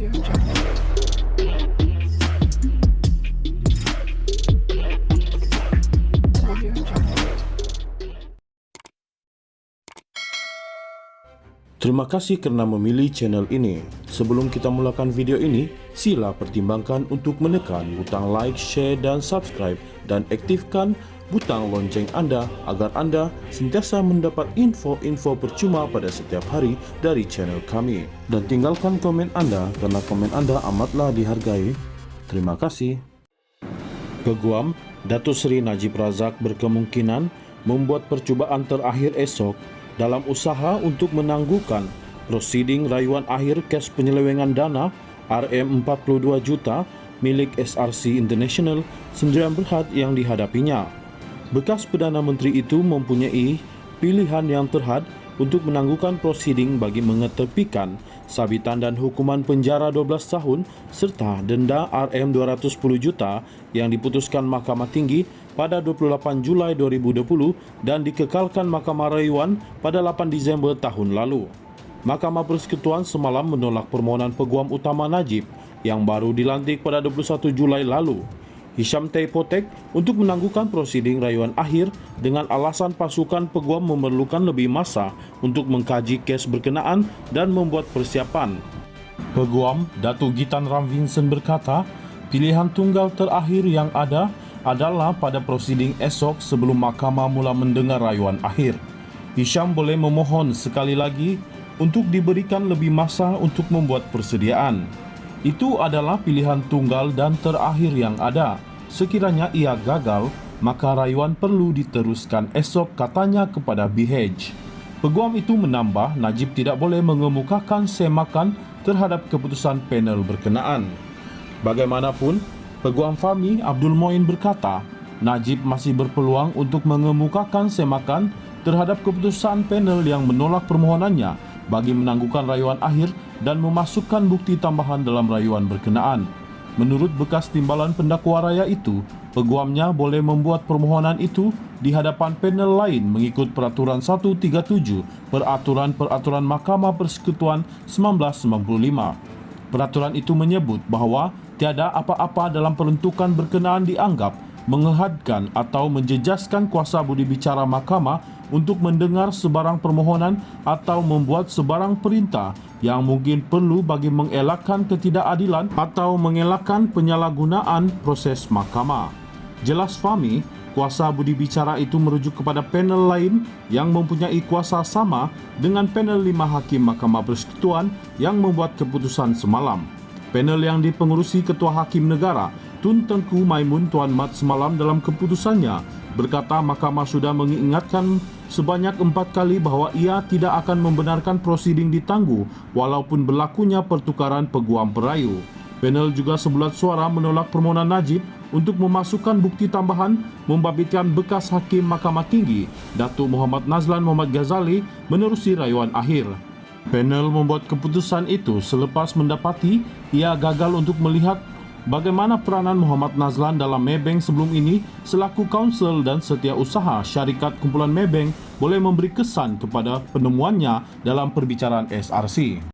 Terima kasih kerana memilih channel ini. Sebelum kita mulakan video ini, sila pertimbangkan untuk menekan butang like, share dan subscribe dan aktifkan butang lonceng anda agar anda sentiasa mendapat info-info percuma pada setiap hari dari channel kami. Dan tinggalkan komen anda kerana komen anda amatlah dihargai. Terima kasih. Peguam Datuk Seri Najib Razak berkemungkinan membuat percubaan terakhir esok dalam usaha untuk menangguhkan prosiding rayuan akhir kes penyelewengan dana RM42 juta milik SRC International Sdn Bhd yang dihadapinya. Bekas Perdana Menteri itu mempunyai pilihan yang terhad untuk menangguhkan prosiding bagi mengetepikan sabitan dan hukuman penjara 12 tahun serta denda RM210 juta yang diputuskan Mahkamah Tinggi pada 28 Julai 2020 dan dikekalkan Mahkamah Rayuan pada 8 Disember tahun lalu. Mahkamah Persekutuan semalam menolak permohonan Peguam Utama Najib yang baru dilantik pada 21 Julai lalu, Hisham T. Potek, untuk menangguhkan prosiding rayuan akhir dengan alasan pasukan peguam memerlukan lebih masa untuk mengkaji kes berkenaan dan membuat persiapan. Peguam Datuk Gitan Ram Vincent berkata, pilihan tunggal terakhir yang ada adalah pada prosiding esok sebelum mahkamah mula mendengar rayuan akhir. Hisham boleh memohon sekali lagi untuk diberikan lebih masa untuk membuat persediaan. Itu adalah pilihan tunggal dan terakhir yang ada. Sekiranya ia gagal, maka rayuan perlu diteruskan esok, katanya kepada BH. Peguam itu menambah Najib tidak boleh mengemukakan semakan terhadap keputusan panel berkenaan. Bagaimanapun, Peguam Fahmi Abdul Moin berkata, Najib masih berpeluang untuk mengemukakan semakan terhadap keputusan panel yang menolak permohonannya bagi menangguhkan rayuan akhir dan memasukkan bukti tambahan dalam rayuan berkenaan. Menurut bekas timbalan pendakwa raya itu, peguamnya boleh membuat permohonan itu di hadapan panel lain mengikut Peraturan 137 Peraturan Mahkamah Persekutuan 1995. Peraturan itu menyebut bahawa tiada apa-apa dalam peruntukan berkenaan dianggap mengehadkan atau menjejaskan kuasa budi bicara mahkamah untuk mendengar sebarang permohonan atau membuat sebarang perintah yang mungkin perlu bagi mengelakkan ketidakadilan atau mengelakkan penyalahgunaan proses mahkamah. Jelas Fahmi, kuasa budi bicara itu merujuk kepada panel lain yang mempunyai kuasa sama dengan panel 5 hakim Mahkamah Persekutuan yang membuat keputusan semalam. Panel yang dipengerusi Ketua Hakim Negara Tun Tengku Maimun Tuan Mat semalam dalam keputusannya berkata mahkamah sudah mengingatkan sebanyak 4 kali bahawa ia tidak akan membenarkan prosiding ditangguh walaupun berlakunya pertukaran peguam perayu. Panel juga sebulat suara menolak permohonan Najib untuk memasukkan bukti tambahan membabitkan bekas Hakim Mahkamah Tinggi Datuk Muhammad Nazlan Muhammad Ghazali menerusi rayuan akhir. Panel membuat keputusan itu selepas mendapati ia gagal untuk melihat bagaimana peranan Muhammad Nazlan dalam Maybank sebelum ini selaku kaunsel dan setiausaha syarikat kumpulan Maybank boleh memberi kesan kepada penemuannya dalam perbicaraan SRC.